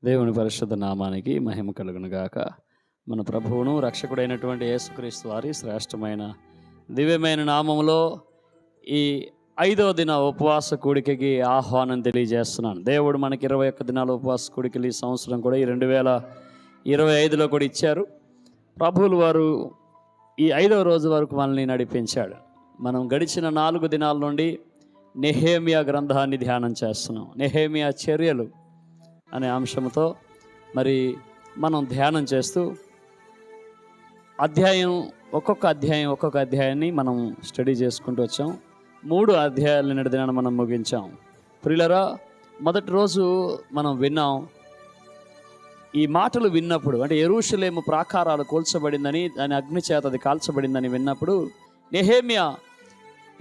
దేవుని పరిశుద్ధ నామానికి మహిమ కలుగును గాక. మన ప్రభువును రక్షకుడైనటువంటి యేసుక్రీస్తు వారి శ్రేష్టమైన దివ్యమైన నామములో ఈ 5వ దిన ఉపవాస కూడికకి ఆహ్వానం తెలియజేస్తున్నాను. దేవుడు మనకి 21 దినాల ఉపవాస కూడికలు ఈ సంవత్సరం కూడా ఈ 2025లో కూడా ఇచ్చారు. ప్రభువులు వారు ఈ 5వ రోజు వరకు మనల్ని నడిపించాడు. మనం గడిచిన 4 దినాల నుండి నెహెమ్యా గ్రంథాన్ని ధ్యానం చేస్తున్నాం. నెహెమ్యా చర్యలు అనే అంశంతో మరి మనం ధ్యానం చేస్తూ ఒక్కొక్క అధ్యాయాన్ని మనం స్టడీ చేసుకుంటూ వచ్చాం. 3 అధ్యాయాలు నిన్నటి దినాన మనం ముగించాం. ప్రియులరా, మొదటి రోజు మనం విన్నాం. ఈ మాటలు విన్నప్పుడు, అంటే యెరూషలేము ప్రాకారాలు కూల్చబడిందని, దాని అగ్ని చేత అది కాల్చబడిందని విన్నప్పుడు నెహెమ్యా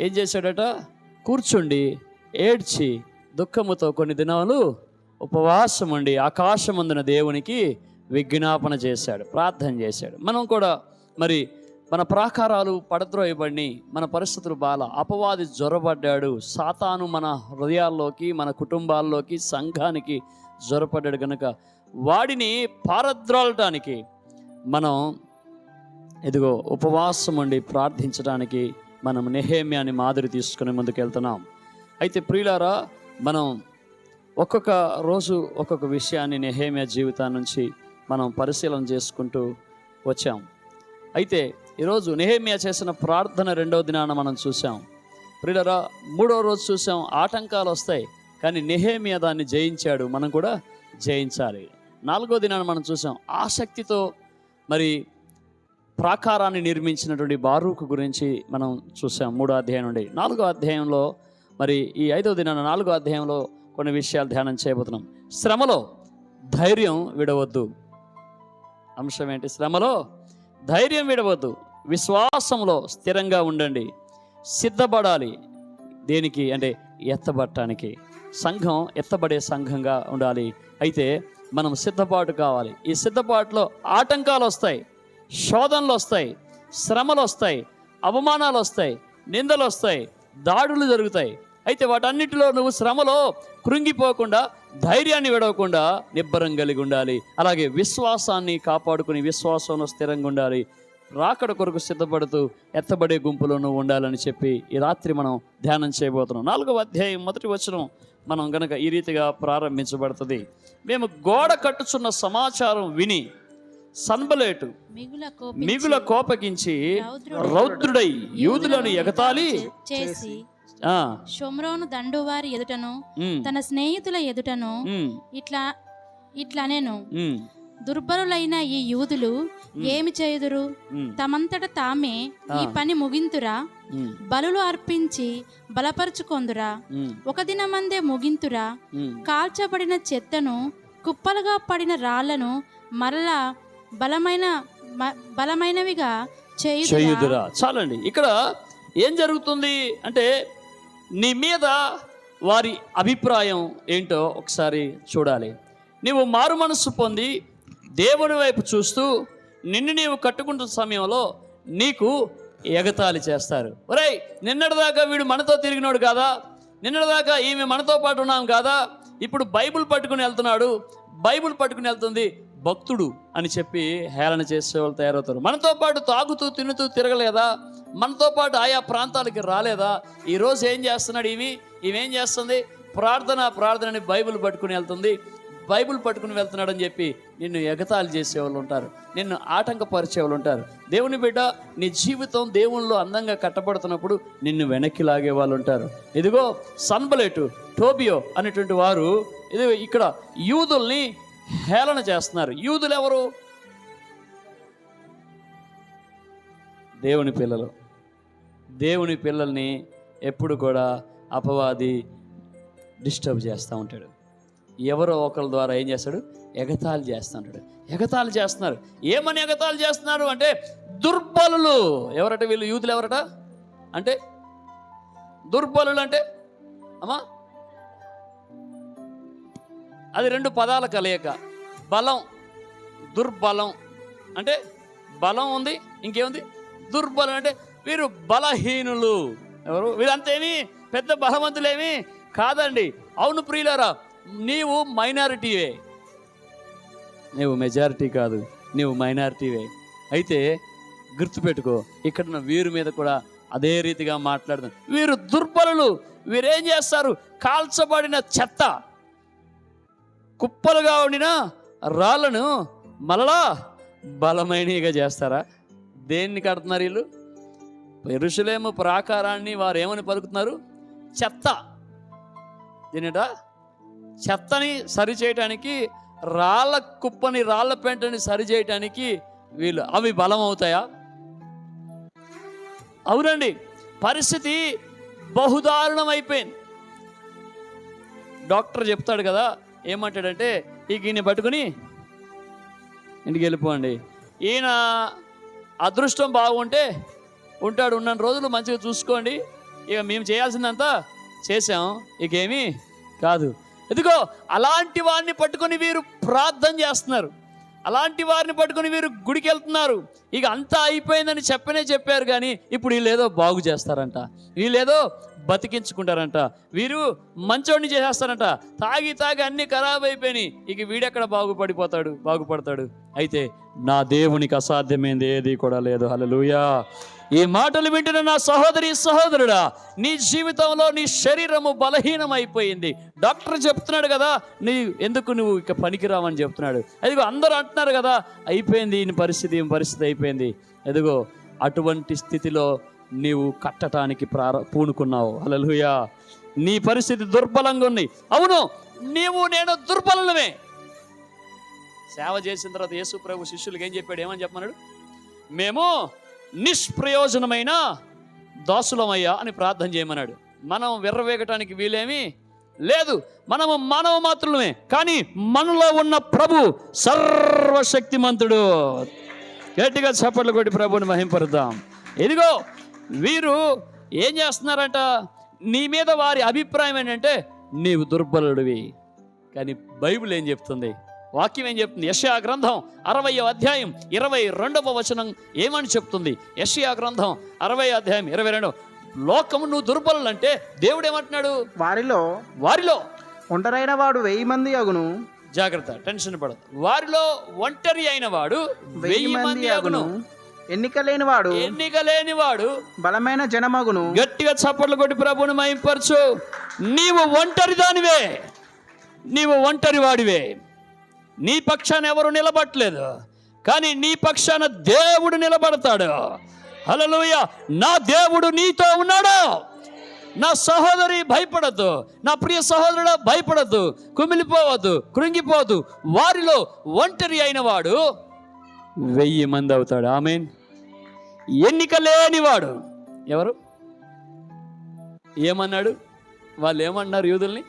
ఏం చేశాడట? కూర్చుండి ఏడ్చి దుఃఖముతో కొన్ని దినాలు ఉపవాసం ఉండి ఆకాశమందున దేవునికి విజ్ఞాపన చేశాడు, ప్రార్థన చేశాడు. మనం కూడా మరి మన ప్రాకారాలు పడద్రోయబడి మన పరిస్థితులు బాల, అపవాది జ్వరపడ్డాడు. సాతాను మన హృదయాల్లోకి, మన కుటుంబాల్లోకి, సంఘానికి జ్వరపడ్డాడు కనుక వాడిని పారద్రోలటానికి మనం ఇదిగో ఉపవాసం ఉండి ప్రార్థించడానికి మనం నెహెమ్యాని మాదిరి తీసుకుని ముందుకెళ్తున్నాం. అయితే ప్రియులారా, మనం ఒక్కొక్క రోజు ఒక్కొక్క విషయాన్ని నెహెమ్యా జీవితాన్ని నుంచి మనం పరిశీలన చేసుకుంటూ వచ్చాం. అయితే ఈరోజు నెహెమ్యా చేసిన ప్రార్థన 2వ దినాన మనం చూసాం. ప్రియులారా, 3వ రోజు చూసాం ఆటంకాలు వస్తాయి, కానీ నెహెమ్యా దాన్ని జయించాడు. మనం కూడా జయించాలి. 4వ దినాన మనం చూసాం ఆసక్తితో మరి ప్రాకారాన్ని నిర్మించినటువంటి బారూకు గురించి మనం చూసాం. 3వ అధ్యాయం నుండి 4వ అధ్యాయంలో మరి ఈ 5వ దినాన 4వ అధ్యాయంలో కొన్ని విషయాలు ధ్యానం చేయబోతున్నాం. శ్రమలో ధైర్యం విడవద్దు. అంశం ఏంటి? శ్రమలో ధైర్యం విడవద్దు, విశ్వాసంలో స్థిరంగా ఉండండి, సిద్ధపడాలి. దేనికి అంటే ఎత్తబడటానికి. సంఘం ఎత్తబడే సంఘంగా ఉండాలి. అయితే మనం సిద్ధపాటు కావాలి. ఈ సిద్ధపాటులో ఆటంకాలు వస్తాయి, శోధనలు వస్తాయి, శ్రమలు వస్తాయి, అవమానాలు వస్తాయి, నిందలు వస్తాయి, దాడులు జరుగుతాయి. అయితే వాటన్నిటిలో నువ్వు శ్రమలో కృంగిపోకుండా, ధైర్యాన్ని విడవకుండా నిబ్బరం కలిగి ఉండాలి. అలాగే విశ్వాసాన్ని కాపాడుకుని విశ్వాసంలో స్థిరంగా ఉండాలి. రాకడ కొరకు సిద్ధపడుతూ ఎత్తబడే గుంపులో నువ్వు ఉండాలని చెప్పి ఈ రాత్రి మనం ధ్యానం చేయబోతున్నాం. 4వ అధ్యాయం 1వ వచనం మనం గనక ఈ రీతిగా ప్రారంభించబడుతుంది. మేము గోడ కట్టుచున్న సమాచారం విని సన్బలేటు మిగుల కోపగించి రౌద్రుడై యూదులను ఎగతాళి చేసి షోమ్రోను దండువారి ఎదుటను తన స్నేహితుల ఎదుటను ఇట్లా నేను దుర్బలులైన ఈ యూదులు ఏమి చేయుదురు? తమంతట తామే ఈ పని ముగింతురా? బలులు అర్పించి బలపరుచుకొందురా? 1 దినమందే ముగింతురా? కాల్చబడిన చెత్తను, కుప్పలుగా పడిన రాళ్లను మరలా బలమైనవిగా చేయుదురా? చాలండి. ఇక్కడ ఏం జరుగుతుంది అంటే, నీ మీద వారి అభిప్రాయం ఏంటో ఒకసారి చూడాలి. నీవు మారు మనస్సు పొంది దేవుని వైపు చూస్తూ నిన్ను నీవు కట్టుకుంటున్న సమయంలో నీకు ఎగతాళి చేస్తారు. ఒరేయ్, నిన్నటిదాకా వీడు మనతో తిరిగినాడు కాదా, నిన్నటిదాకా ఈమె మనతో పాటు ఉన్నాం కాదా, ఇప్పుడు బైబిల్ పట్టుకుని వెళ్తున్నాడు, బైబిల్ పట్టుకుని వెళ్తుంది, భక్తుడు అని చెప్పి హేళన చేసే వాళ్ళు తయారవుతారు. మనతో పాటు తాగుతూ తినుతూ తిరగలేదా, మనతో పాటు ఆయా ప్రాంతాలకి రాలేదా, ఈరోజు ఏం చేస్తున్నాడు, ఇవేం చేస్తుంది, ప్రార్థనని బైబిల్ పట్టుకుని వెళ్తుంది, బైబిల్ పట్టుకుని వెళ్తున్నాడు అని చెప్పి నిన్ను ఎగతాళి చేసేవాళ్ళు ఉంటారు, నిన్ను ఆటంకపరిచేవాళ్ళు ఉంటారు. దేవుని బిడ్డ, నీ జీవితం దేవునిలో అందంగా కట్టబడుతున్నప్పుడు నిన్ను వెనక్కి లాగే వాళ్ళు ఉంటారు. ఇదిగో సన్బలేటు, టోబియో అనేటువంటి వారు ఇది ఇక్కడ యూదుల్ని హేళన చేస్తున్నారు. యూదులు ఎవరు? దేవుని పిల్లలు. దేవుని పిల్లల్ని ఎప్పుడు కూడా అపవాది డిస్టర్బ్ చేస్తూ ఉంటాడు. ఎవరో ఒకరి ద్వారా ఏం చేస్తాడు? ఎగతాళి చేస్తూ ఉంటాడు. ఎగతాళి చేస్తున్నారు. ఏమని ఎగతాళి చేస్తున్నారు అంటే, దుర్బలులు. ఎవరట వీళ్ళు? యూదులు ఎవరట అంటే, దుర్బలులు అంటే అమ్మా అది 2 పదాల కలయిక. బలం, దుర్బలం. అంటే బలం ఉంది, ఇంకేముంది? దుర్బలం అంటే వీరు బలహీనులు. ఎవరు వీరంతేమి పెద్ద బలవంతులేమి కాదండి. అవును ప్రియులారా, నీవు మైనారిటీవే, నువ్వు మెజారిటీ కాదు, నువ్వు మైనారిటీవే. అయితే గుర్తుపెట్టుకో, ఇక్కడ ఉన్న వీరి మీద కూడా అదే రీతిగా మాట్లాడుతాను. వీరు దుర్బలులు. వీరేం చేస్తారు? కాల్చబడిన చెత్త, కుప్పలుగా ఉండిన రాళ్ళను మళ్ళా బలమైనగా చేస్తారా? దేన్ని కడుతున్నారు వీళ్ళు? యెరూషలేము ప్రాకారాన్ని వారు ఏమని పలుకుతున్నారు? చెత్త. దీనిట చెత్తని సరి చేయటానికి, రాళ్ళ కుప్పని, రాళ్ళ పెంటని సరి చేయటానికి వీళ్ళు అవి బలం అవుతాయా? అవునండి. పరిస్థితి బహుదారుణం అయిపోయింది. డాక్టర్ చెప్తాడు కదా, ఏమంటాడంటే, ఈయన పట్టుకుని ఇంటికి వెళ్ళిపోండి. ఈయన అదృష్టం బాగుంటే ఉంటాడు, ఉన్న రోజులు మంచిగా చూసుకోండి, ఇక మేము చేయాల్సిందంతా చేసాం, ఇకేమీ కాదు. ఇదిగో అలాంటి వారిని పట్టుకొని వీరు ప్రార్థన చేస్తున్నారు. అలాంటి వారిని పట్టుకొని వీరు గుడికి వెళ్తున్నారు. ఇక అంతా అయిపోయిందని చెప్పారు కానీ ఇప్పుడు వీళ్ళేదో బాగు చేస్తారంట, వీళ్ళేదో బతికించుకుంటారంట, వీరు మంచోడిని చేసేస్తారంట. తాగి అన్నీ ఖరాబ్ అయిపోయినాయి, ఇక వీడెక్కడ బాగుపడతాడు. అయితే నా దేవునికి అసాధ్యమైంది ఏది కూడా లేదు. హల్లెలూయా. ఈ మాటలు వింటున్న నా సహోదరి, సహోదరుడా, నీ జీవితంలో నీ శరీరము బలహీనమైపోయింది. డాక్టర్ చెప్తున్నాడు కదా, నువ్వు ఇక పనికిరావని చెప్తున్నాడు. అదిగో అందరూ అంటున్నారు కదా, అయిపోయింది ఈ పరిస్థితి అయిపోయింది. ఎదుగో అటువంటి స్థితిలో నీవు కట్టడానికి పూనుకున్నావు. హల్లెలూయా. నీ పరిస్థితి దుర్బలంగా ఉంది. అవును, నేను దుర్బలమే. సేవ చేసిన తర్వాత యేసు ప్రభు శిష్యులకు ఏం చెప్పాడు? ఏమని చెప్పమన్నాడు? మేము నిష్ప్రయోజనమైన దాసులమయ్యా అని ప్రార్థన చేయమన్నాడు. మనం విర్రవేగటానికి వీలేమీ లేదు. మనము మానవ మాత్రులమే, కానీ మనలో ఉన్న ప్రభు సర్వశక్తిమంతుడు. గట్టిగా చప్పట్లు కొట్టి ప్రభుని మహింపరుద్దాం. ఇదిగో వీరు ఏం చేస్తున్నారంట? నీ మీద వారి అభిప్రాయం ఏంటంటే నీవు దుర్బలుడివి. కానీ బైబిల్ ఏం చెప్తుంది? వాక్యం ఏం చెప్తుంది? యెషయా గ్రంథం 60వ అధ్యాయం 22వ వచనం ఏమని చెప్తుంది? యెషయా గ్రంథం 60వ అధ్యాయం 22. లోకము నువ్వు దుర్బలు అంటే దేవుడు ఏమంటున్నాడు? వారిలో ఒంటరైన వాడు 1000 మంది అగును. జాగ్రత్త, టెన్షన్ పడదు. వారిలో ఒంటరి అయిన వాడు 1000 మంది అగును. ఎన్నిక లేని వాడు బలమైన జనమగును. గట్టిగా చప్పట్లు కొట్టి ప్రభువుని మహింపరచు. నీవు ఒంటరి దానివే, నీవు ఒంటరి వాడివే. నీ పక్షాన ఎవరు నిలబడట్లేదు, కానీ నీ పక్షాన దేవుడు నిలబడతాడు. హల్లెలూయా. నా దేవుడు నీతో ఉన్నాడు. నా సహోదరి భయపడద్దు, నా ప్రియ సహోదరుడు భయపడద్దు, కుమిలిపోవద్దు, కృంగిపోవద్దు. వారిలో ఒంటరి అయిన వాడు 1000 మంది అవుతాడు. ఆమేన్. ఎన్నిక లేనివాడు ఎవరు? ఏమన్నాడు? వాళ్ళు ఏమన్నారు యూదుల్ని?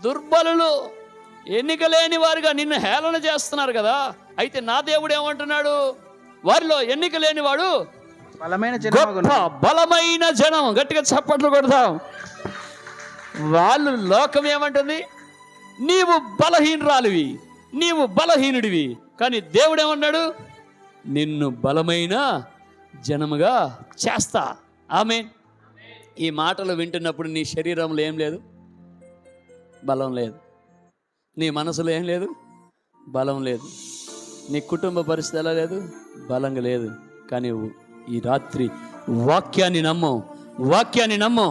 దుర్బలులు, ఎన్నిక లేని వారుగా నిన్ను హేళన చేస్తున్నారు కదా. అయితే నా దేవుడు ఏమంటున్నాడు? వారిలో ఎన్నిక లేనివాడు బలమైన జనం. గట్టిగా చప్పట్లు కొడతాం. వాళ్ళు లోకం ఏమంటుంది? నీవు బలహీనురాలివి, నీవు బలహీనుడివి. కానీ దేవుడు ఏమన్నాడు? నిన్ను బలమైన జనముగా చేస్తా. ఆమేన్. ఈ మాటలు వింటున్నప్పుడు నీ శరీరంలో ఏం లేదు? బలం లేదు. నీ మనసులో ఏం లేదు? బలం లేదు. నీ కుటుంబ పరిస్థితి ఎలా లేదు? బలంగా లేదు. కానీ ఈ రాత్రి వాక్యాన్ని నమ్ము.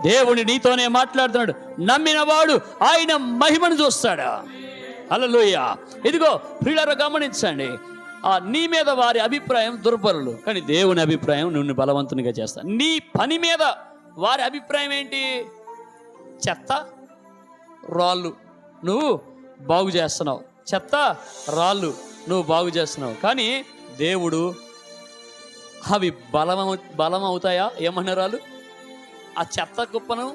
దేవుని నీతోనే మాట్లాడుతున్నాడు. నమ్మిన వాడు ఆయన మహిమను చూస్తాడా. హల్లెలూయా. ఇదిగో ప్రియులారా, గమనించండి. నీ మీద వారి అభిప్రాయం దుర్బలులు, కానీ దేవుని అభిప్రాయం నిన్ను బలవంతునిగా చేస్తా. నీ పని మీద వారి అభిప్రాయం ఏంటి? చెత్త, రాళ్ళు నువ్వు బాగు చేస్తున్నావు, చెత్త రాళ్ళు నువ్వు బాగు చేస్తున్నావు. కానీ దేవుడు అవి బలం అవుతాయా? ఏమన్నారు వాళ్ళు? ఆ చెత్త కుప్పను,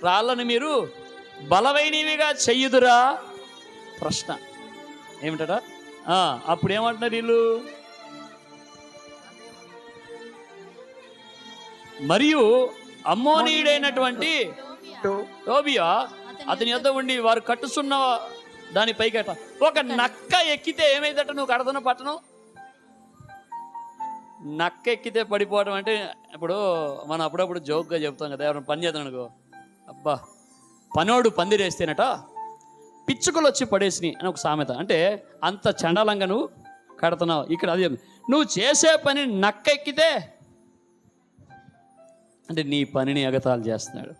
రాళ్ళను మీరు బలమైనవిగా చెయ్యుదురా? ప్రశ్న ఏమిటట? అప్పుడు ఏమంటున్నారు వీళ్ళు? మరియు అమ్మోనీయుడైనటువంటి టోబియా అతని యొద్ద ఉండి వారు కట్టుచున్న దాని పైకట ఒక నక్క ఎక్కితే ఏమైందట? నువ్వు కడతన పట్టణం నక్క ఎక్కితే పడిపోవడం అంటే, ఇప్పుడు మనం అప్పుడప్పుడు జోక్గా చెప్తాం కదా, ఎవరైనా పని చేద్దాం అనుకో, అబ్బా పనోడు పందిరేస్తేనట పిచ్చుకలు వచ్చి పడేసినాయి అని ఒక సామెత. అంటే అంత చండాలంగా నువ్వు కడుతున్నావు. ఇక్కడ అది నువ్వు చేసే పని నక్క ఎక్కితే అంటే నీ పనిని ఎగతాళి చేస్తున్నాడు,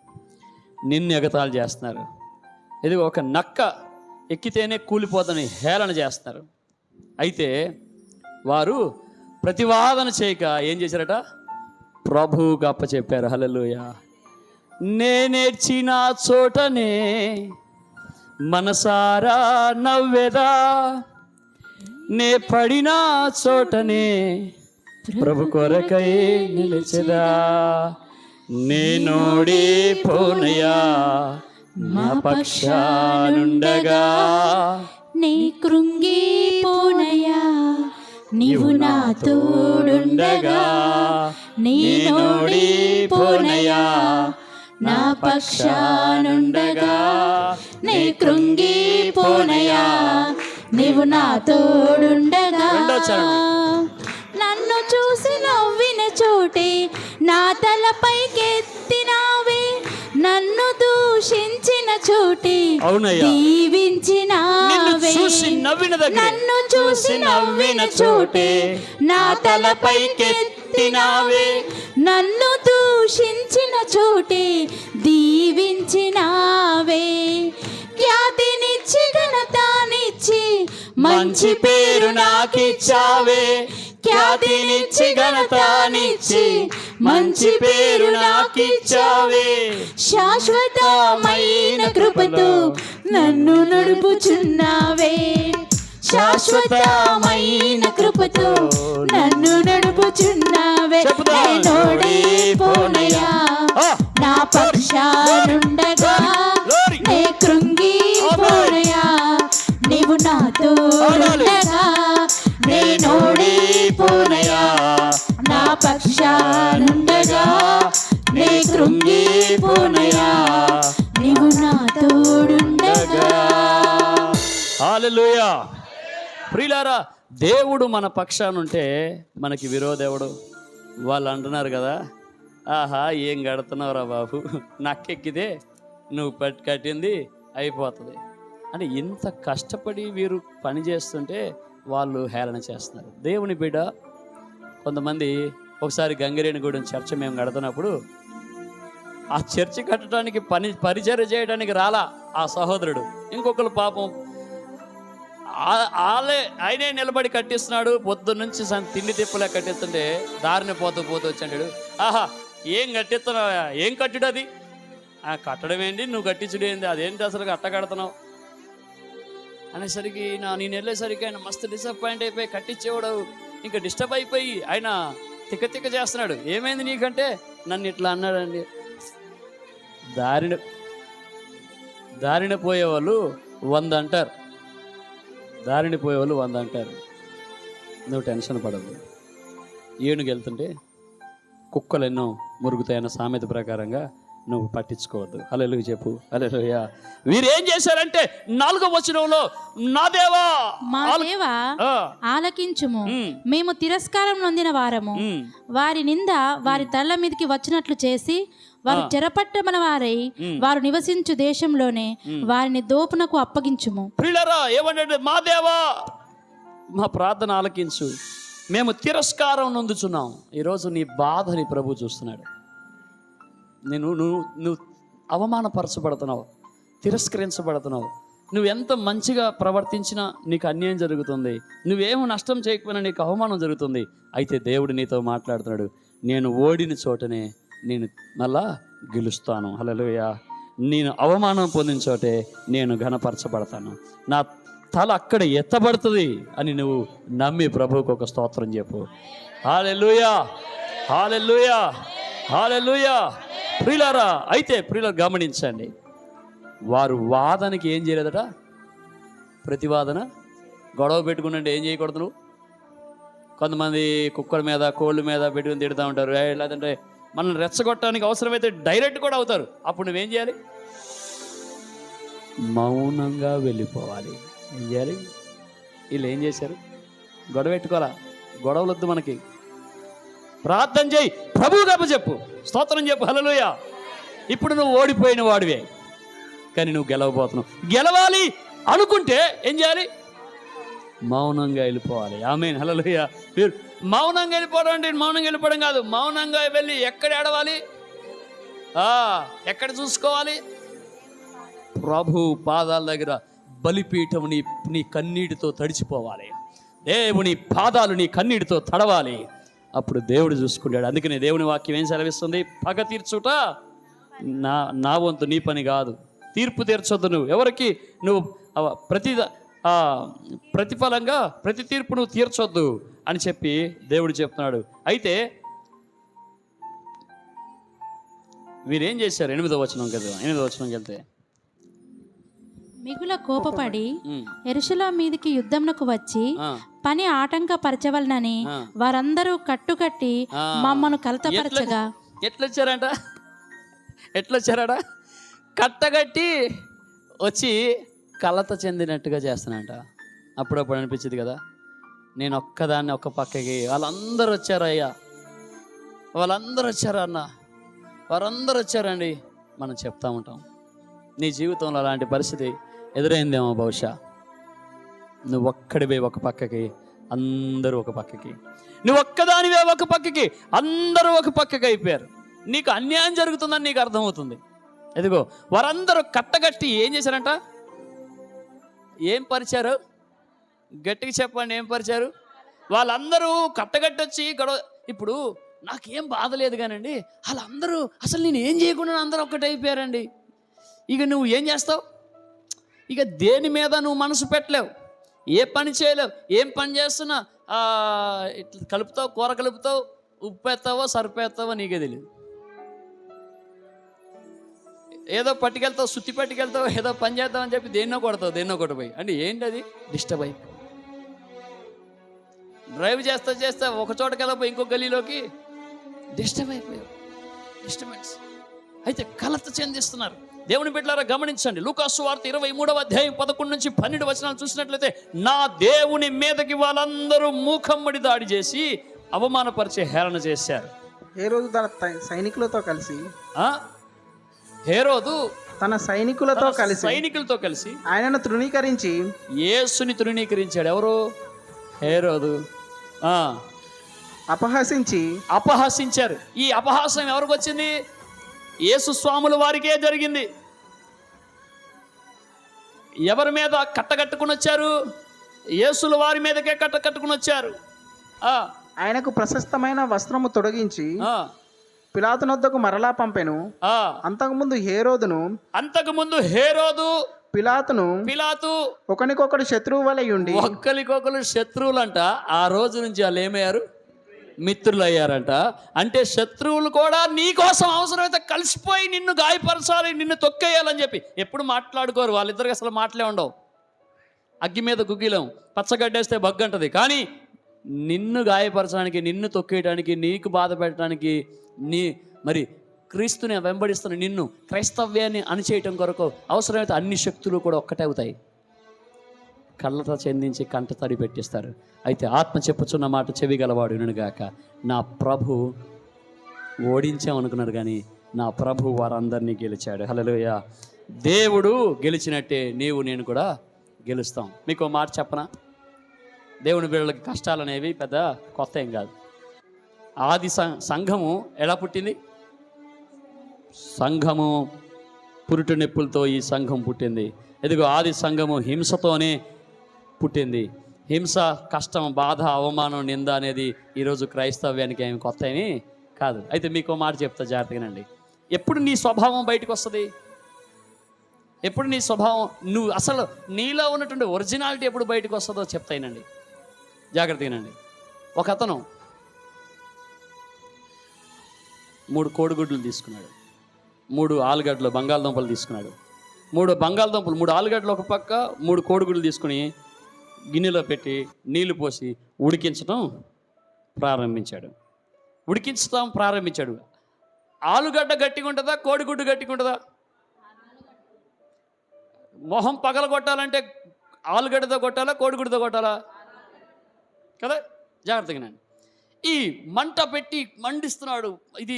నిన్ను ఎగతాళి చేస్తున్నారు. ఇది ఒక నక్క ఎక్కితేనే కూలిపోతని హేళన చేస్తున్నారు. అయితే వారు ప్రతివాదన చేయక ఏం చేశారట? ప్రభువుకు అప్పచెప్పారు. హల్లెలూయా. నేనేర్చిన చోటనే మనసారా నవ్వెదా, నే పడిన చోటనే ప్రభు కొరకై నిలిచెదా, నేనోడి పోనయ్యా నా పక్షానుండగా, నీ కృంగిపోనయ్యా నీవు నా తోడుండగా, నేనోడి పోనయ్యా నా పక్షానుండగా, నీ కృంగిపోనయ్యా నీవు నా తోడుండగా. నన్ను చూసి నవ్విన చోటే నా తలపైకెత్తినావే, నన్ను దూషించిన చోటే దీవించినావే, నన్ను చూసి నవ్విన చోటే నా తలపైకెత్తినావే, నన్ను దూషించిన చోటే దీవించినావే. ఖ్యాతినిచ్చి ఘనతనిచ్చి మంచి పేరు నాకిచ్చావే, ఖ్యాతినిచ్చి ఘనతనిచ్చి మంచి పేరు నాకిచ్చావే, శాశ్వతమైన కృపతో నన్ను నడుపుచున్నావే, శాశ్వతమైన కృపతో నన్ను నడుపుచున్నావే, నేనోడి పోనయ్యా నా పక్షానుండగా, నే కృంగిపోనయ్యా నీవు నా తోడుండగా, నేనోడి పోనయ్యా నా పక్షానుండగా, నే కృంగిపోనయ్యా నీవు నా తోడుండగా. హల్లెలూయా. ప్రియులారా, దేవుడు మన పక్షానుంటే మనకి విరోధేవుడు. వాళ్ళు అంటున్నారు కదా, ఆహా ఏం కడుతున్నావురా బాబు, నక్కెక్కితే నువ్వు కట్టింది అయిపోతుంది అని ఇంత కష్టపడి వీరు పని చేస్తుంటే వాళ్ళు హేళన చేస్తున్నారు. దేవుని బిడ్డ కొంతమంది ఒకసారి గంగిరేణిగూడెం చర్చ్ మేము కడుతున్నప్పుడు ఆ చర్చి కట్టడానికి పరిచర్య చేయడానికి రాలా ఆ సహోదరుడు. ఇంకొకరు పాపం ఆయనే నిలబడి కట్టిస్తున్నాడు. పొద్దున్నుంచి తిండి తిప్పలే కట్టిస్తుంటే దారిని పోతూ వచ్చాడు. ఆహా ఏం కట్టిస్తున్నావు, ఏం కట్టుడు అది, కట్టడం ఏంటి, నువ్వు కట్టించుడు ఏంది, అదేంటి అసలు అట్ట కడుతున్నావు అనేసరికి నేను వెళ్ళేసరికి ఆయన మస్తు డిసప్పాయింట్ అయిపోయి కట్టించేవాడు ఇంకా డిస్టర్బ్ అయిపోయి ఆయన తిక్క చేస్తున్నాడు. ఏమైంది నీకంటే నన్ను ఇట్లా అన్నాడండి. దారిన పోయేవాళ్ళు 100 అంటారు, దారిని పోయేవాళ్ళు 100 అంటారు. నువ్వు టెన్షన్ పడదు. ఏనుగు వెళ్తుంటే కుక్కలు ఎన్నో మురుగుతాయన్న సామెత ప్రకారంగా నువ్వు పట్టించుకోవద్దు. హల్లెలూయా చెప్పు. హల్లెలూయా. వీరేం చేశారంటే 4వ వచనంలో నా దేవా మా దేవా ఆలకించుము, మేము తిరస్కారం నొందిన వారము, వారి నింద వారి తల్ల మీదకి వచ్చినట్లు చేసి వారు చెరపట్టమన వారై వారు నివసించు దేశంలోనే వారిని దోపునకు అప్పగించుము. ప్రియులారా ఏమంటే మా దేవా మా ప్రార్థన ఆలకించు, మేము తిరస్కారం నొందుచున్నాం. ఈరోజు నీ బాధని ప్రభు చూస్తున్నాడు. నువ్వు అవమానపరచబడుతున్నావు, తిరస్కరించబడుతున్నావు. నువ్వు ఎంత మంచిగా ప్రవర్తించినా నీకు అన్యాయం జరుగుతుంది, నువ్వేమో నష్టం చేయకపోయినా నీకు అవమానం జరుగుతుంది. అయితే దేవుడు నీతో మాట్లాడుతున్నాడు, నేను ఓడిన చోటనే నేను మళ్ళా గెలుస్తాను. హల్లెలూయా. నేను అవమానం పొందిన చోటే నేను ఘనపరచబడతాను, నా తల అక్కడ ఎత్తబడుతుంది అని నువ్వు నమ్మి ప్రభువుకు ఒక స్తోత్రం చెప్పు. హల్లెలూయా, హల్లెలూయా, హల్లెలూయా. ప్రియులారా, అయితే ప్రియులారా గమనించండి, వారు వాదనకి ఏం చేయలేదట, ప్రతివాదన గొడవ పెట్టుకున్నట్టు ఏం చేయకూడదు. నువ్వు కొంతమంది కుక్కల మీద కోళ్ళ మీద పెట్టుకుని తిడుతూ ఉంటారు, లేదంటే మనల్ని రెచ్చగొట్టడానికి అవసరమైతే డైరెక్ట్ కూడా అవుతారు. అప్పుడు నువ్వేం చేయాలి? మౌనంగా వెళ్ళిపోవాలి. ఏం చేయాలి? వీళ్ళు ఏం చేశారు? గొడవ పెట్టుకోవాలా? గొడవలు వద్దు మనకి. ప్రార్థన చేయి, ప్రభువు గొప్ప చెప్పు, స్తోత్రం చెప్పు. హల్లెలూయా. ఇప్పుడు నువ్వు ఓడిపోయిన వాడివే, కానీ నువ్వు గెలవబోతున్నావు. గెలవాలి అనుకుంటే ఏం చేయాలి? మౌనంగా వెళ్ళిపోవాలి. ఆమేన్, హల్లెలూయా. మీరు మౌనంగా వెళ్ళిపోవడం అంటే మౌనంగా వెళ్ళిపోవడం కాదు, మౌనంగా వెళ్ళి ఎక్కడ ఏడవాలి? ఎక్కడ చూసుకోవాలి? ప్రభు పాదాల దగ్గర బలిపీఠం నీ కన్నీటితో తడిచిపోవాలి. దేవుని పాదాలు నీ కన్నీటితో తడవాలి. అప్పుడు దేవుడు చూసుకుంటాడు. అందుకనే దేవుని వాక్యం ఏం సెలవిస్తుంది? పగ తీర్చుట నా వంతు, నీ పని కాదు. తీర్పు తీర్చొద్దు నువ్వు ఎవరికి, నువ్వు ప్రతిఫలంగా ప్రతి తీర్పు నువ్వు తీర్చొద్దు అని చెప్పి దేవుడు చెప్తున్నాడు. అయితే వీరేం చేశారు? 8వ వచనంకి వెళ్తే, మిగుల కోపపడి యెరూషలేము మీదికి యుద్ధమునకు వచ్చి పని ఆటంకపరచవలనని వారందరూ కట్టుకట్టి మమ్మను కలతపరచగా. ఎట్లొచ్చారట? కట్టగట్టి వచ్చి కలత చెందినట్టుగా చేస్తానంట. అప్పుడప్పుడు అనిపించింది కదా, నేను ఒక్కదాన్ని ఒక్క పక్కకి, వాళ్ళందరూ వచ్చారయ్యా, వాళ్ళందరూ వచ్చారు అన్న, వారందరూ వచ్చారండి. మనం చెప్తా ఉంటాం. నీ జీవితంలో అలాంటి పరిస్థితి ఎదురైందేమో బహుశా. నువ్వు ఒక్కడివే ఒక పక్కకి, అందరూ ఒక పక్కకి, నువ్వు ఒక్కదానివే ఒక పక్కకి, అందరూ ఒక పక్కకి అయిపోయారు. నీకు అన్యాయం జరుగుతుందని నీకు అర్థమవుతుంది. ఎదుగో వారందరూ కట్టగట్టి ఏం చేశారంట? ఏం పరిచారు? గట్టిగా చెప్పండి, ఏం పరిచారు? వాళ్ళందరూ కట్టగట్టొచ్చి ఇప్పుడు నాకేం బాధ లేదు కానండి, వాళ్ళందరూ అసలు నేను ఏం చేయకుండా అందరూ ఒక్కటైపోయారండి. ఇక నువ్వు ఏం చేస్తావు? ఇక దేని మీద నువ్వు మనసు పెట్టలేవు, ఏ పని చేయలేవు. ఏం పని చేస్తున్నా ఇట్లా కలుపుతావు, కూర కలుపుతావు, ఉప్పు ఎత్తావో సరిపేస్తావో నీకే తెలియదు. ఏదో పట్టుకెళ్తావు, సుత్తి పట్టుకెళ్తావు, ఏదో పని చేద్దామని చెప్పి దేన్నో కొట్టపోయి అంటే ఏంటి అది? డిస్టర్బ్ అయిపోయి డ్రైవ్ చేస్తా ఒక చోటకి వెళ్ళిపోయి ఇంకో గలీలోకి డిస్టర్బ్ అయిపోయావు. డిస్టర్బెన్స్ అయితే కలత చెందిస్తున్నారు. దేవుని బిడ్డలారా గమనించండి, లూకాసు వార్త 23వ అధ్యాయం 11 నుంచి 12 వచనాలు చూసినట్లయితే, నా దేవుని మీదకి వాళ్ళందరూ మూకమ్మడి దాడి చేసి అవమానపరిచే హేళన చేశారు. హేరోదు తన సైనికులతో కలిసి హేరోదు తన సైనికులతో కలిసి ఆయనను తృణీకరించి యేసుని తృణీకరించాడు. ఎవరు? హేరోదు. అపహసించారు. ఈ అపహాసం ఎవరికి వచ్చింది? యేసు స్వాముల వారికే జరిగింది. ఎవరి మీద కట్టకట్టుకుని వచ్చారు? యేసుల వారి మీదకే కట్టకట్టుకుని వచ్చారు. ఆయనకు ప్రశస్తమైన వస్త్రము తొడిగించి పిలాతు నొద్దకు మరలా పంపెను. అంతకుముందు హేరోదు పిలాతు ఒకరికొకరు శత్రువు వలె ఉండి, ఒకరికొకరు శత్రువులంట. ఆ రోజు నుంచి వాళ్ళు ఏమయ్యారు? మిత్రులు అయ్యారంట. అంటే శత్రువులు కూడా నీ కోసం అవసరమైతే కలిసిపోయి నిన్ను గాయపరచాలి, నిన్ను తొక్కేయాలని చెప్పి ఎప్పుడు మాట్లాడుకోరు. వాళ్ళిద్దరికి అసలు మాటలే ఉండవు. అగ్గి మీద గుగ్గిలం, పచ్చగడ్డేస్తే బగ్గంటది. కానీ నిన్ను గాయపరచడానికి, నిన్ను తొక్కేయడానికి, నీకు బాధ పెట్టడానికి, మరి క్రీస్తుని వెంబడిస్తున్న నిన్ను, క్రైస్తవ్యాన్ని అణిచేయటం కొరకు అవసరమైతే అన్ని శక్తులు కూడా ఒక్కటే అవుతాయి. కళ్ళతో చెందించి కంట తడి పెట్టిస్తారు. అయితే ఆత్మ చెప్పుచున్న మాట చెవి గలవాడు వినుగాక. నా ప్రభు ఓడించామనుకున్నారు కానీ నా ప్రభు వారందరినీ గెలిచాడు. హల్లెలూయా. దేవుడు గెలిచినట్టే నీవు నేను కూడా గెలుస్తాం. మీకు మాట చెప్పనా? దేవుని బిడ్డలకి కష్టాలు అనేవి పెద్ద కొత్త ఏం కాదు. ఆది సంఘము ఎలా పుట్టింది? సంఘము పురుటు నొప్పులతో ఈ సంఘం పుట్టింది. ఎదుగో ఆది సంఘము హింసతోనే పుట్టింది. హింస, కష్టం, బాధ, అవమానం, నింద అనేది ఈరోజు క్రైస్తవ్యానికి ఏమి కొత్త ఏమీ కాదు. అయితే మీకు మాట చెప్తా జాగ్రత్తగానండి. ఎప్పుడు నీ స్వభావం బయటకు వస్తుంది? ఎప్పుడు నీ స్వభావం, నువ్వు అసలు నీలో ఉన్నటువంటి ఒరిజినాలిటీ ఎప్పుడు బయటకు వస్తుందో చెప్తాయినండి. జాగ్రత్తగానండి. ఒక అతను 3 కోడిగుడ్లు తీసుకున్నాడు, 3 ఆలుగడ్డలు బంగాళదుంపలు తీసుకున్నాడు. 3 బంగాళదుంపలు, 3 ఆలుగడ్డలు ఒక పక్క, 3 కోడిగుడ్లు తీసుకుని గిన్నెలో పెట్టి నీళ్లు పోసి ఉడికించడం ప్రారంభించాడు. ఆలుగడ్డ గట్టిగా ఉంటుందా? కోడిగుడ్డు గట్టిగా ఉంటుందా? మొహం పగల కొట్టాలంటే ఆలుగడ్డతో కొట్టాలా, కోడిగుడ్డుతో కొట్టాలా? కదా, జాగ్రత్తగానండి. ఈ మంట పెట్టి మండిస్తున్నాడు. ఇది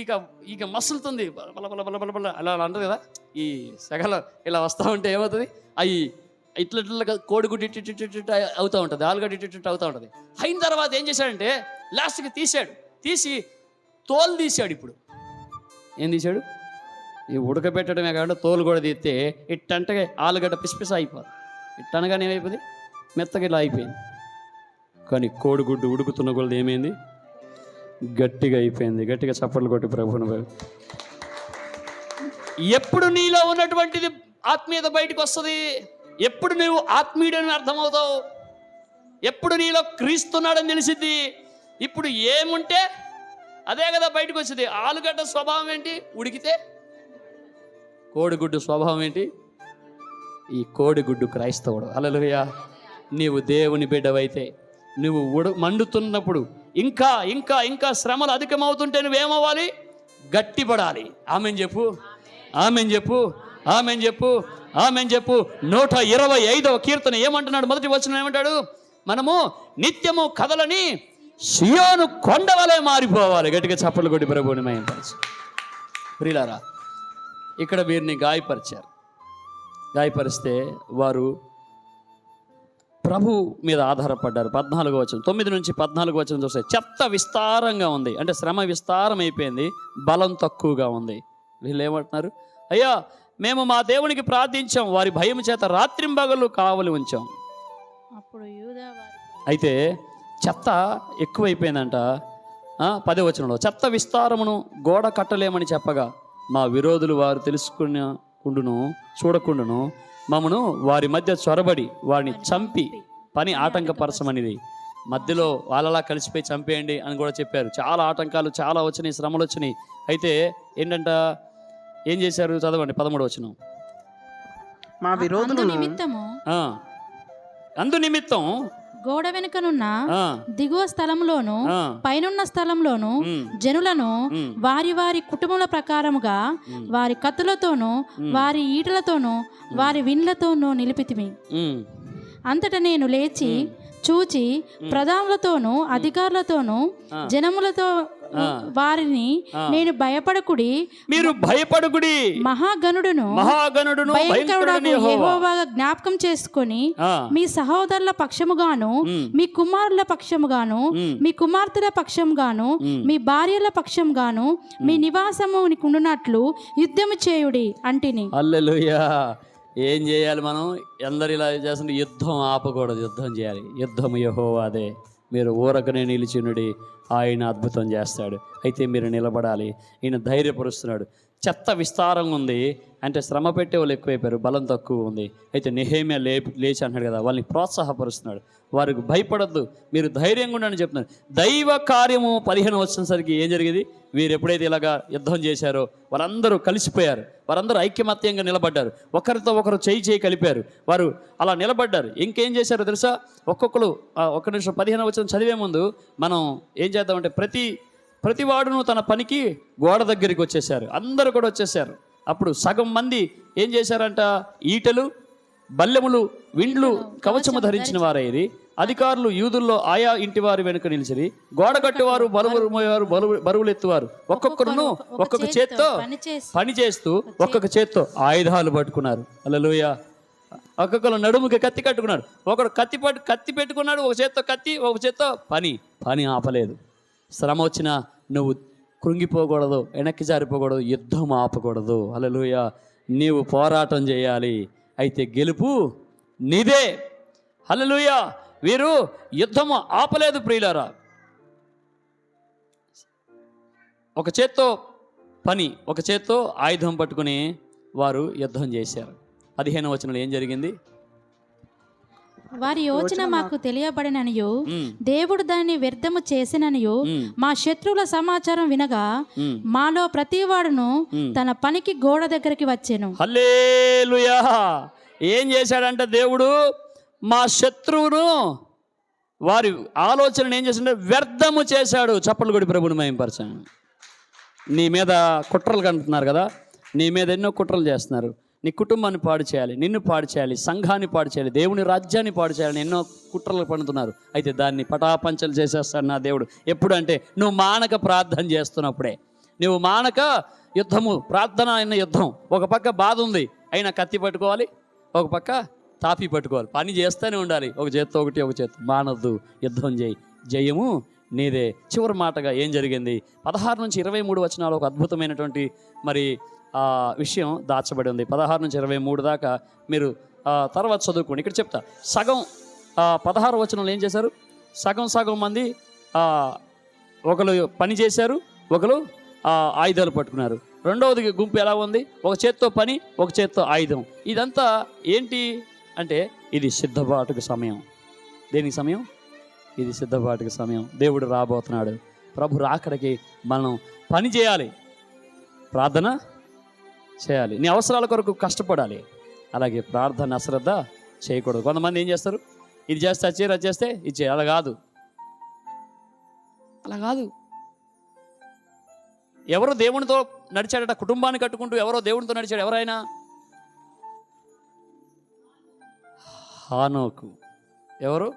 ఇక మసులుతుంది, బల బల బల బల బల అలా అంటుంది కదా. ఈ సెగలు ఇలా వస్తూ ఉంటే ఏమవుతుంది? అవి ఇట్లా ఇట్లా కోడిగుడ్డు ఇటు అవుతూ ఉంటుంది, ఆలుగడ్డ ఇటు అవుతూ ఉంటుంది. అయిన తర్వాత ఏం చేశాడంటే లాస్ట్కి తీసి తోలు తీశాడు. ఇప్పుడు ఏం తీశాడు? ఈ ఉడకబెట్టడమే కాకుండా తోలు కూడా తీస్తే ఇట్టంటే ఆలుగడ్డ పిసిపిస అయిపోదు. ఇట్టనగానే ఏమైపోయింది? మెత్తగా ఇలా అయిపోయింది. కానీ కోడిగుడ్డు ఉడుకుతున్న కొలది ఏమైంది? గట్టిగా అయిపోయింది. గట్టిగా చప్పట్లు కొట్టి ప్రభువును. ఎప్పుడు నీలో ఉన్నటువంటిది ఆత్మీయత బయటకు వస్తుంది? ఎప్పుడు నువ్వు ఆత్మీయుడని అర్థమవుతావు? ఎప్పుడు నీలో క్రీస్తున్నాడని తెలిసిద్ది? ఇప్పుడు ఏముంటే అదే కదా బయటకు వచ్చింది. ఆలుగడ్డ స్వభావం ఏంటి? ఉడికితే. కోడిగుడ్డు స్వభావం ఏంటి? ఈ కోడిగుడ్డు క్రైస్తవుడు. హల్లెలూయా. నీవు దేవుని బిడ్డవైతే నువ్వు మండుతున్నప్పుడు ఇంకా ఇంకా ఇంకా శ్రమలు అధికమవుతుంటే నువ్వేమవ్వాలి? గట్టిపడాలి. ఆమెన్ చెప్పు, ఆమెన్ చెప్పు, ఆమెన్ చెప్పు, ఆమెన్ చెప్పు. 125వ కీర్తన ఏమంటున్నాడు? మొదటి వచనం ఏమంటాడు? మనము నిత్యము కదలని సియోను కొండవలే మారిపోవాలి. గట్టిగా చప్పట్లు కొట్టి ప్రభువుని మహిమపరచు. ప్రియులారా, ఇక్కడ వీరిని గాయపరిచారు. గాయపరిస్తే వారు ప్రభు మీద ఆధారపడ్డారు. 14వ వచనం, 9 నుంచి 14వ వచనం చూస్తే చెత్త విస్తారంగా ఉంది, అంటే శ్రమ విస్తారం అయిపోయింది, బలం తక్కువగా ఉంది. వీళ్ళు ఏమంటున్నారు? అయ్యా, మేము మా దేవునికి ప్రార్థించాం, వారి భయం చేత రాత్రింబగళ్ళు కావలి ఉంచాం. అప్పుడు అయితే చెత్త ఎక్కువైపోయిందంట. 10వ వచనంలో చెత్త విస్తారమును గోడ కట్టలేమని చెప్పగా మా విరోధులు వారు తెలుసుకుండును చూడకుండాను మమ్మను వారి మధ్య చొరబడి వారిని చంపి పని ఆటంకపరచమనిది. మధ్యలో వాళ్ళలా కలిసిపోయి చంపేయండి అని కూడా చెప్పారు. చాలా ఆటంకాలు చాలా వచ్చినాయి, శ్రమలు వచ్చినాయి. అయితే ఏంటంట, ఏం చేశారు? చదవండి 13వ వచనం. మా విరోధులు అందు నిమిత్తం గోడ వెనుకనున్న దిగువ స్థలంలోను పైనున్న స్థలంలోను జనులను వారి వారి కుటుంబముల ప్రకారముగా వారి కత్తులతోనూ వారి ఈటలతోనూ వారి విండ్లతోనూ నిలిపితిమి. అంతటా నేను లేచి చూచి ప్రధానులతోనూ అధికారులతోనూ జనములతో వారిని నేను భయపడకుడి, మీరు భయపడకుడి, మహాగణుడును యెహోవాగా జ్ఞాపకం చేసుకొని మీ సహోదరుల పక్షముగాను మీ కుమారుల పక్షముగాను మీ కుమార్తెల పక్షముగాను మీ భార్యల పక్షముగాను మీ నివాసము ఉండునట్లు యుద్ధము చేయుడి అంటిని. హల్లెలూయా. ఏం చేయాలి మనం? అందరు ఇలా చేస్తుంటే యుద్ధం ఆపకూడదు, యుద్ధం చేయాలి. యుద్ధం యెహోవాదే, మీరు ఊరకనే నిలిచినుడి, ఆయన అద్భుతం చేస్తాడు. అయితే మీరు నిలబడాలి. ఈయన ధైర్యపరుస్తున్నాడు. చెత్త విస్తారంగా ఉంది అంటే శ్రమ పెట్టే వాళ్ళు ఎక్కువైపోయారు, బలం తక్కువ ఉంది. అయితే నెహెమ్యా లేచి అంటున్నాడు కదా, వాళ్ళని ప్రోత్సాహపరుస్తున్నాడు. వారికి భయపడద్దు, మీరు ధైర్యంగా ఉండని చెప్తున్నారు. దైవ కార్యము 15 వచ్చేసరికి ఏం జరిగింది? వీరు ఎప్పుడైతే ఇలాగా యుద్ధం చేశారో వారందరూ కలిసిపోయారు, వారందరూ ఐక్యమత్యంగా నిలబడ్డారు, ఒకరితో ఒకరు చేయి కలిపారు. వారు అలా నిలబడ్డారు. ఇంకేం చేశారో తెలుసా? ఒక్కొక్కరు 1 నిమిషం 15 వచనం చదివే ముందు మనం ఏం చేద్దామంటే ప్రతి వాడును తన పనికి గోడ దగ్గరికి వచ్చేసారు. అందరూ కూడా వచ్చేసారు. అప్పుడు సగం మంది ఏం చేశారంట? ఈటలు, బల్లెములు, విండ్లు, కవచము ధరించిన వారైది. అధికారులు యూదుల్లో ఆయా ఇంటి వారి వెనుక నిలిచిరి. గోడ కట్టేవారు, బరువులు ఎత్తువారు ఒక్కొక్కరును ఒక్కొక్క చేత్తో పని చేస్తూ ఒక్కొక్క చేత్తో ఆయుధాలు పట్టుకున్నారు. హల్లెలూయా. ఒక్కొక్కరు నడుముకి కత్తి కట్టుకున్నాడు. ఒకడు కత్తి పెట్టుకున్నాడు, ఒక చేత్తో కత్తి, ఒక చేత్తో పని ఆపలేదు. శ్రమ వచ్చినా నువ్వు కృంగిపోకూడదు, వెనక్కి జారిపోకూడదు, యుద్ధం ఆపకూడదు. హల్లెలూయా. నీవు పోరాటం చేయాలి, అయితే గెలుపు నీదే. హల్లెలూయా. వీరు యుద్ధము ఆపలేదు ప్రియులారా. ఒక చేత్తో పని, ఒక చేత్తో ఆయుధం పట్టుకుని వారు యుద్ధం చేశారు. 15వ వచనంలో ఏం జరిగింది? వారి యోచన మాకు తెలియబడిననియు దేవుడు దానిని వ్యర్థము చేసిననియు మా శత్రువుల సమాచారం వినగా మాలో ప్రతి వాడును తన పనికి గోడ దగ్గరికి వచ్చెను. హల్లెలూయా. ఏం చేశాడంటే దేవుడు మా శత్రువును, వారి ఆలోచనను ఏం చేశాడంటే వ్యర్థము చేశాడు. చప్పట్లు కొట్టి ప్రభువుని మహిమపరచాను. నీ మీద కుట్రలు కంటున్నారు కదా, నీ మీద ఎన్నో కుట్రలు చేస్తున్నారు. నీ కుటుంబాన్ని పాడు చేయాలి, నిన్ను పాడు చేయాలి, సంఘాన్ని పాడు చేయాలి, దేవుని రాజ్యాన్ని పాడు చేయాలని ఎన్నో కుట్రలు పడుతున్నారు. అయితే దాన్ని పటాపంచలు చేసేస్తాడు నా దేవుడు. ఎప్పుడు అంటే నువ్వు మానక ప్రార్థన చేస్తున్నప్పుడే. నువ్వు మానక యుద్ధము, ప్రార్థన అయిన యుద్ధం. ఒక పక్క బాధ ఉంది అయినా కత్తి పట్టుకోవాలి, ఒక పక్క తాపి పట్టుకోవాలి, పని చేస్తూనే ఉండాలి. ఒక చేత్తో ఒకటి, ఒక చేత్తో మానద్దు, యుద్ధం చేయి, జయము నీదే. చివరి మాటగా ఏం జరిగింది? 16 నుంచి 23 వచనాలు ఒక అద్భుతమైనటువంటి మరి విషయం దాచబడి ఉంది. 16 నుంచి 23 దాకా మీరు తర్వాత చదువుకోండి. ఇక్కడ చెప్తా, సగం 16 వచనంలో ఏం చేశారు? సగం మంది ఒకరు పని చేశారు, ఒకరు ఆయుధాలు పట్టుకున్నారు. రెండవది గుంపు ఎలా ఉంది? ఒక చేత్తో పని, ఒక చేత్తో ఆయుధం. ఇదంతా ఏంటి అంటే ఇది సిద్ధపాటుకు సమయం. దేనికి సమయం? ఇది సిద్ధపాటుకు సమయం. దేవుడు రాబోతున్నాడు. ప్రభు రాకడికి మనం పని చేయాలి, ప్రార్థన చేయాలి, నీ అవసరాల కొరకు కష్టపడాలి. అలాగే ప్రార్థన అశ్రద్ధ చేయకూడదు. కొంతమంది ఏం చేస్తారు? ఇది చేస్తే అది చేయరు, అది చేస్తే ఇది చేయాలి. అలా కాదు. ఎవరు దేవునితో నడిచాడట? కుటుంబాన్ని కట్టుకుంటూ ఎవరో దేవునితో నడిచాడు. ఎవరైనా? హానోకు. ఎవరు?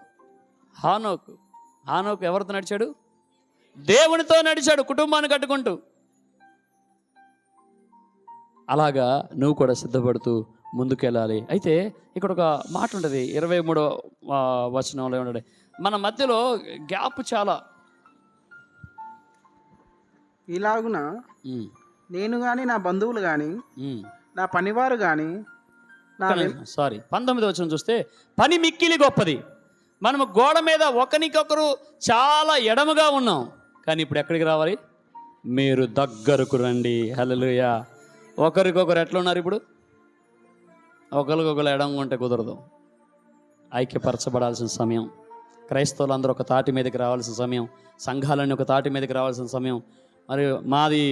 హానోకు ఎవరితో నడిచాడు? దేవునితో నడిచాడు, కుటుంబాన్ని కట్టుకుంటూ. అలాగా నువ్వు కూడా సిద్ధపడుతూ ముందుకెళ్ళాలి. అయితే ఇక్కడ ఒక మాట ఉంటుంది 23వ వచనంలో ఏమంటే, మన మధ్యలో గ్యాప్ చాలా. ఇలాగున నేను కానీ, నా బంధువులు కానీ, నా పనివారు కానీ 19వ వచనం చూస్తే, పని మిక్కిలి గొప్పది. మనము గోడ మీద ఒకరికొకరు చాలా ఎడముగా ఉన్నాం, కానీ ఇప్పుడు ఎక్కడికి రావాలి? మీరు దగ్గరకు రండి. హల్లెలూయా. ఒకరికొకరు ఎట్లా ఉన్నారు? ఇప్పుడు ఒకరికొకరు ఎడమ ఉంటే కుదరదు. ఐక్యపరచబడాల్సిన సమయం. క్రైస్తవులు అందరూ ఒక తాటి మీదకి రావాల్సిన సమయం. సంఘాలన్నీ ఒక తాటి మీదకి రావాల్సిన సమయం. మరి మాది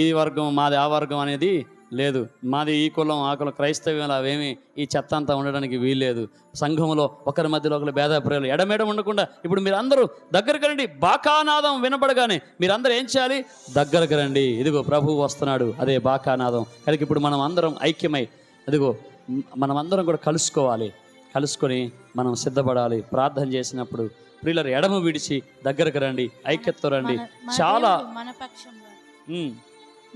ఈ వర్గం, మాది ఆ వర్గం అనేది లేదు. మాది ఈ కులం, ఆ కులం, క్రైస్తవ్యం అవేమి ఈ చెత్త అంతా ఉండడానికి వీల్లేదు. సంఘంలో ఒకరి మధ్యలో ఒకరి భేదాభిప్రాయాలు ఎడమేడం ఉండకుండా ఇప్పుడు మీరు అందరూ దగ్గరకు రండి. బాకానాదం వినపడగానే మీరందరూ ఏం చేయాలి? దగ్గరకు రండి. ఇదిగో ప్రభువు వస్తున్నాడు, అదే బాకానాదం. కనుక ఇప్పుడు మనం అందరం ఐక్యమై ఇదిగో మనం అందరం కూడా కలుసుకొని మనం సిద్ధపడాలి. ప్రార్థన చేసినప్పుడు ప్రియులారా, ఎడమ విడిచి దగ్గరకు రండి, ఐక్యతతో రండి. చాలా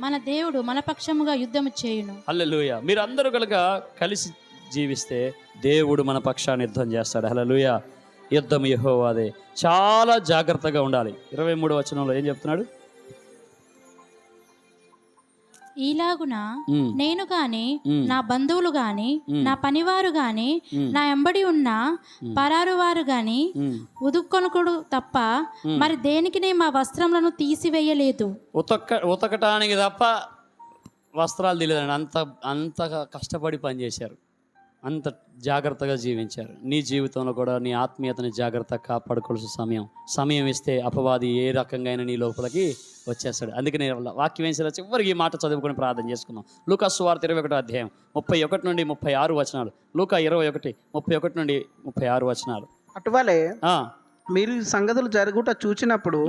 మన దేవుడు మన పక్షముగా యుద్ధం చేయును. హల్లెలూయా. మీరందరూ కనుక కలిసి జీవిస్తే దేవుడు మన పక్షాన్ని యుద్ధం చేస్తాడు. హల్లెలూయా. యుద్ధం యెహోవాదే. చాలా జాగ్రత్తగా ఉండాలి. 23వ వచనంలో ఏం చెప్తున్నాడు? ఈలాగున నేను గాని, నా బంధువులు గాని, నా పనివారు గాని, నా ఎంబడి ఉన్న పరారు వారు గాని ఉదుక్కొనుకుడు తప్ప మరి దేనికి మా వస్త్రములను తీసివేయలేదు. ఉతకటానికి తప్ప వస్త్రాలు తెలియదండి. అంత కష్టపడి పనిచేశారు, అంత జాగ్రత్తగా జీవించారు. నీ జీవితంలో కూడా నీ ఆత్మీయతని జాగ్రత్తగా కాపాడుకోవాల్సిన సమయం ఇస్తే అపవాది ఏ రకంగా నీ లోపలికి వచ్చేస్తాడు. అందుకే నేను వాక్యం వేసిన చివరికి ఈ మాట చదువుకొని ప్రార్థన చేసుకుందాం. లూకా సువార్త 21వ అధ్యాయం 31 నుండి 36 వచనాలు. లూకా 21, 31 నుండి 36 వచనాలు. అటువలే మీరు సంగతులు జరుగుట చూచినప్పుడు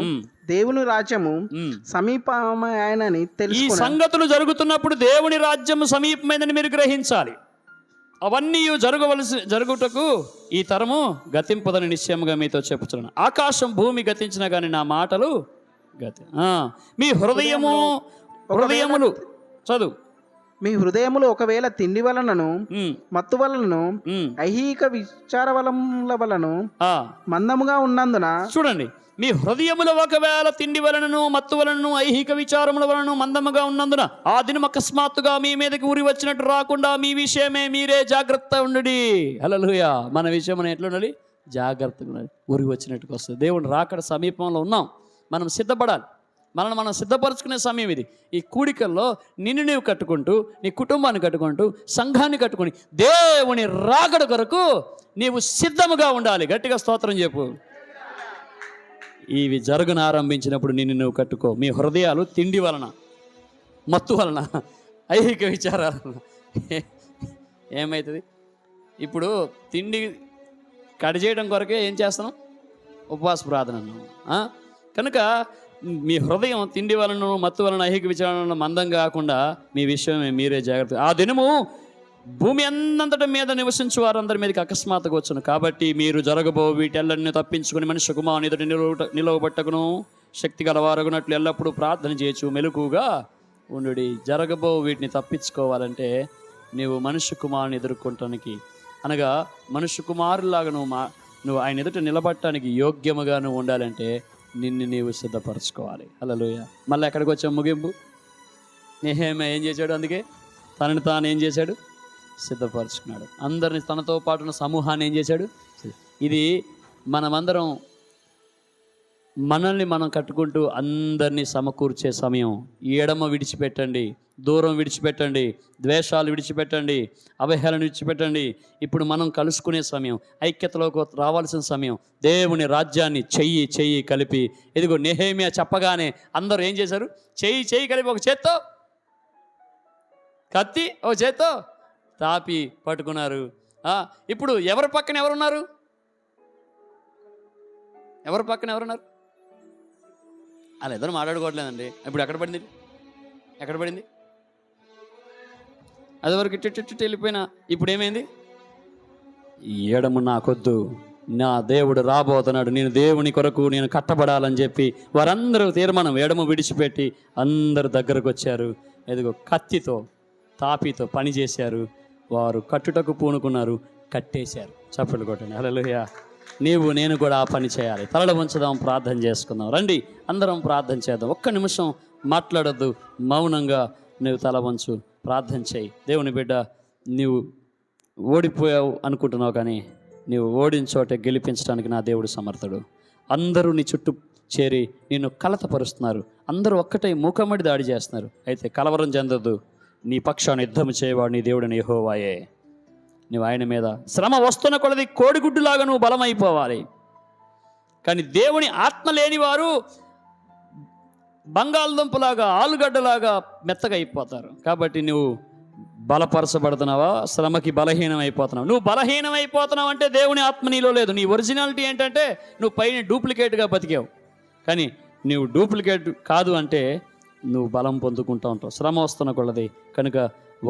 దేవుని రాజ్యము సమీపమైనని తెలుసు. ఈ సంగతులు జరుగుతున్నప్పుడు దేవుని రాజ్యము సమీపమైందని మీరు గ్రహించాలి. అవన్నీ జరుగుటకు ఈ తరము గతింపదని నిశ్చయముగా మీతో చెప్పుచున్నాను. ఆకాశం భూమి గతించినా కానీ నా మాటలు మీ హృదయములు చదువు. మీ హృదయములు ఒకవేళ తిండి వలనను, మత్తు వలనను, ఐహిక విచార వలనను మందముగా ఉన్నందున, చూడండి, మీ హృదయములు ఒకవేళ తిండి వలనను, మత్తు వలనను, ఐహిక విచారముల వలన మందముగా ఉన్నందున ఆ దినం అకస్మాత్తుగా మీ మీదకి ఉరి వచ్చినట్టు రాకుండా మీ విషయమే మీరే జాగ్రత్త ఉండండి. హల్లెలూయా. మన విషయం ఎట్లా ఉండాలి? జాగ్రత్తగా ఉండాలి. ఉరి వచ్చినట్టుకు వస్తుంది. దేవుని రాకడ సమీపంలో ఉన్నాం. మనం సిద్ధపడాలి. మనం సిద్ధపరచుకునే సమయం ఇది. ఈ కూడికల్లో నిన్ను నీవు కట్టుకుంటూ, నీ కుటుంబాన్ని కట్టుకుంటూ, సంఘాన్ని కట్టుకుని దేవుని రాకడ కొరకు నీవు సిద్ధముగా ఉండాలి. గట్టిగా స్తోత్రం చెప్పు. ఇవి జరుగున ఆరంభించినప్పుడు నిన్ను నువ్వు కట్టుకో. మీ హృదయాలు తిండి వలన, మత్తు వలన, ఐహిక విచారాల వలన ఏమవుతుంది? ఇప్పుడు తిండి కడి చేయడం కొరకే ఏం చేస్తున్నాం? ఉపవాస ప్రార్థన అన్నాం. కనుక మీ హృదయం తిండి వలన, మత్తు వలన, ఐహిక విచారణ మందం కాకుండా మీ విషయమే మీరే జాగ్రత్త. ఆ దినము భూమి అంతటి మీద నివసించు వారందరి మీదకి అకస్మాత్తుగా వచ్చును. కాబట్టి మీరు జరగబో వీటెల్లన్నీ తప్పించుకుని మనిషి కుమారుని ఎదుట నిలవబట్టకును శక్తి గలవారగునట్లు ఎల్లప్పుడూ ప్రార్థన చేయొచ్చు, మెలకుగా ఉండు. జరగబో వీటిని తప్పించుకోవాలంటే నీవు మనిషి కుమారుని ఎదుర్కొనటానికి అనగా మనుష్య కుమారులాగా నువ్వు ఆయన ఎదుట నిలబడటానికి యోగ్యముగా నువ్వు ఉండాలంటే నిన్ను నీవు సిద్ధపరచుకోవాలి. హల్లెలూయా. మళ్ళీ ఎక్కడికి వచ్చాం? ముగింపు. నెహెమ్యా ఏం చేశాడు? అందుకే తనని తాను ఏం చేశాడు? సిద్ధపరచుకున్నాడు. అందరిని తనతో పాటు ఉన్న సమూహాన్ని ఏం చేశాడు? ఇది మనమందరం మనల్ని మనం కట్టుకుంటూ అందరినీ సమకూర్చే సమయం. ఎడమ విడిచిపెట్టండి, దూరం విడిచిపెట్టండి, ద్వేషాలు విడిచిపెట్టండి, అవహేళన విడిచిపెట్టండి. ఇప్పుడు మనం కలుసుకునే సమయం, ఐక్యతలోకి రావాల్సిన సమయం. దేవుని రాజ్యాన్ని చెయ్యి కలిపి, ఇదిగో నెహెమ్యా చెప్పగానే అందరూ ఏం చేశారు? చెయ్యి కలిపి ఒక చేత్తో కత్తి, ఒక చేత్తో తాపి పట్టుకున్నారు. ఇప్పుడు ఎవరి పక్కన ఎవరున్నారు? ఎవరి పక్కన ఎవరున్నారు? అలా ఇద్దరు మాట్లాడుకోవట్లేదండి. ఇప్పుడు ఎక్కడ పడింది? అది వరకు టిట్టు వెళ్ళిపోయినా ఇప్పుడు ఏమైంది? ఎడము నాకొద్దు, నా దేవుడు రాబోతున్నాడు, నేను దేవుని కొరకు నేను కట్టబడాలని చెప్పి వారందరూ తీర్మానం ఎడము విడిచిపెట్టి అందరు దగ్గరకు వచ్చారు. ఎదుగో కత్తితో తాపితో పని చేశారు. వారు కట్టుటకు పూనుకున్నారు, కట్టేశారు. చప్పట్లు కొట్టండి. హల్లెలూయా. నీవు నేను కూడా ఆ పని చేయాలి. తలలు వంచుదాం, ప్రార్థన చేసుకుందాం. రండి అందరం ప్రార్థన చేద్దాం. ఒక్క నిమిషం మాట్లాడొద్దు, మౌనంగా నువ్వు తల వంచు, ప్రార్థన చేయి. దేవుని బిడ్డ, నీవు ఓడిపోయావు అనుకుంటున్నావు, కానీ నీవు ఓడించోటే గెలిపించడానికి నా దేవుడు సమర్థుడు. అందరూ నీ చుట్టూ చేరి నిన్ను కలతపరుస్తున్నారు. అందరూ ఒక్కటై మూకమ్మడి దాడి చేస్తున్నారు. అయితే కలవరం చెందొద్దు. నీ పక్షాన్ని యుద్ధము చేయవాడు నీ దేవుడిని యెహోవాయే. నువ్వు ఆయన మీద శ్రమ వస్తున్న కొలది కోడిగుడ్డులాగా నువ్వు బలమైపోవాలి. కానీ దేవుని ఆత్మ లేని వారు బంగాళదుంపలాగా, ఆలుగడ్డలాగా మెత్తగా అయిపోతారు. కాబట్టి నువ్వు బలపరచబడుతున్నావా? శ్రమకి బలహీనమైపోతున్నావు. నువ్వు బలహీనమైపోతున్నావు అంటే దేవుని ఆత్మ నీలో లేదు. నీ ఒరిజినాలిటీ ఏంటంటే నువ్వు పైన డూప్లికేట్గా బతికావు. కానీ నువ్వు డూప్లికేట్ కాదు అంటే నువ్వు బలం పొందుకుంటూ ఉంటావు శ్రమ వస్తున్న కొలది. కనుక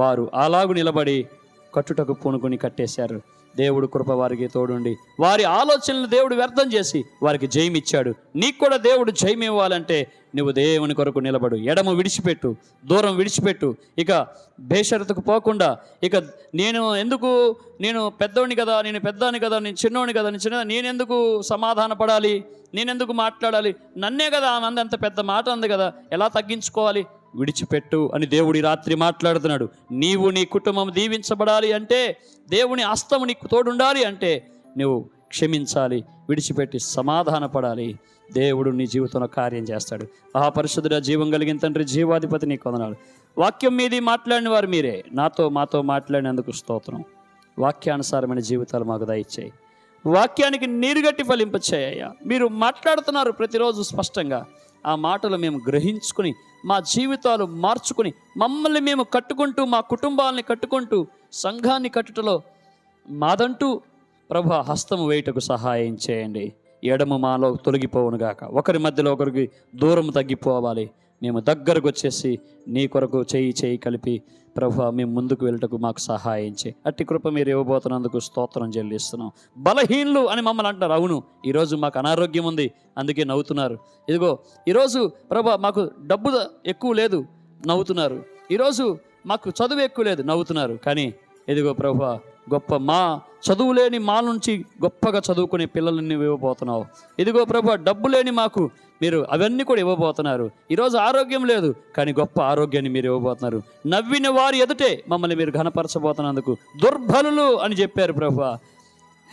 వారు అలాగు నిలబడి కట్టుటకు పూనుకొని కట్టేశారు. దేవుడు కృప వారికి తోడుండి వారి ఆలోచనలు దేవుడు వ్యర్థం చేసి వారికి జయమిచ్చాడు. నీకు కూడా దేవుడు జయం ఇవ్వాలంటే నువ్వు దేవుని కొరకు నిలబడు. ఎడము విడిచిపెట్టు, దూరం విడిచిపెట్టు. ఇక బేషరతుకు పోకుండా, ఇక నేను పెద్దోడిని కదా, నేను పెద్దాని కదా, నేను చిన్నోడిని కదా, నేనెందుకు సమాధాన పడాలి, నేనెందుకు మాట్లాడాలి, నన్నే కదా ఆమె అంత పెద్ద మాట అంది కదా, ఎలా తగ్గించుకోవాలి? విడిచిపెట్టు అని దేవుడి రాత్రి మాట్లాడుతున్నాడు. నీవు నీ కుటుంబం దీవించబడాలి అంటే, దేవుని హస్తము నీకు తోడుండాలి అంటే నువ్వు క్షమించాలి, విడిచిపెట్టి సమాధాన పడాలి. దేవుడు నీ జీవితంలో కార్యం చేస్తాడు. మహాపరిశుద్ధుడా, జీవం కలిగిన తండ్రి, జీవాధిపతి, నీకు వందనాలు. వాక్యం మీది మాట్లాడిన వారు మీరే. మాతో మాట్లాడినందుకు స్తోత్రం. వాక్యానుసారమైన జీవితాలు మాకు దయచేయి. వాక్యానికి నీరుగట్టి ఫలింపచేయ్యా. మీరు మాట్లాడుతున్నారు ప్రతిరోజు స్పష్టంగా. ఆ మాటలు మేము గ్రహించుకుని మా జీవితాలు మార్చుకుని మమ్మల్ని మేము కట్టుకుంటూ, మా కుటుంబాలని కట్టుకుంటూ, సంఘాన్ని కట్టుటలో మాదంటూ ప్రభు హస్తము వేయుటకు సహాయం చేయండి. ఎడము మాలో తొలగిపోవునుగాక. ఒకరి మధ్యలో ఒకరికి దూరం తగ్గిపోవాలి. మేము దగ్గరకు వచ్చేసి నీ కొరకు చేయి కలిపి ప్రభు మేము ముందుకు వెళ్ళటకు మాకు సహాయం చేయి. అట్టి కృప మీరు ఇవ్వబోతున్నందుకు స్తోత్రం చెల్లిస్తున్నాం. బలహీనులు అని మమ్మల్ని అంటారు. అవును, ఈరోజు మాకు అనారోగ్యం ఉంది, అందుకే నవ్వుతున్నారు. ఇదిగో ఈరోజు ప్రభు మాకు డబ్బు ఎక్కువ లేదు, నవ్వుతున్నారు. ఈరోజు మాకు చదువు ఎక్కువ లేదు, నవ్వుతున్నారు. కానీ ఇదిగో ప్రభు గొప్ప మా చదువు లేని మా నుంచి గొప్పగా చదువుకునే పిల్లల్ని నువ్వు ఇవ్వబోతున్నావు. ఇదిగో ప్రభు డబ్బు లేని మాకు మీరు అవన్నీ కూడా ఇవ్వబోతున్నారు. ఈరోజు ఆరోగ్యం లేదు, కానీ గొప్ప ఆరోగ్యాన్ని మీరు ఇవ్వబోతున్నారు. నవ్విన వారి ఎదుటే మమ్మల్ని మీరు ఘనపరచబోతున్నందుకు దుర్బలులు అని చెప్పారు ప్రభు,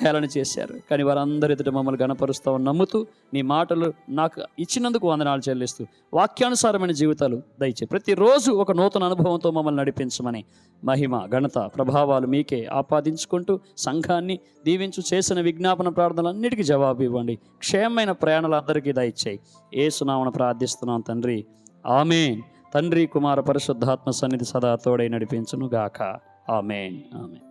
హేళన చేశారు. కానీ వారందరి ఎదుట మమ్మల్ని ఘనపరుస్తామని నమ్ముతూ నీ మాటలు నాకు ఇచ్చినందుకు వందనాలు చెల్లిస్తూ వాక్యానుసారమైన జీవితాలు దయచేసి ప్రతిరోజు ఒక నూతన అనుభవంతో మమ్మల్ని నడిపించమని మహిమ, ఘనత, ప్రభావాలు మీకే ఆపాదించుకుంటూ సంఘాన్ని దీవించు. చేసిన విజ్ఞాపన ప్రార్థనలన్నిటికీ జవాబు ఇవ్వండి. క్షేమమైన ప్రయాణాలు అందరికీ దయచేయి. యేసు నామమున ప్రార్థిస్తున్నాం తండ్రి, ఆమేన్. తండ్రి, కుమార, పరిశుద్ధాత్మ సన్నిధి సదా తోడై నడిపించును గాక. ఆమేన్, ఆమేన్.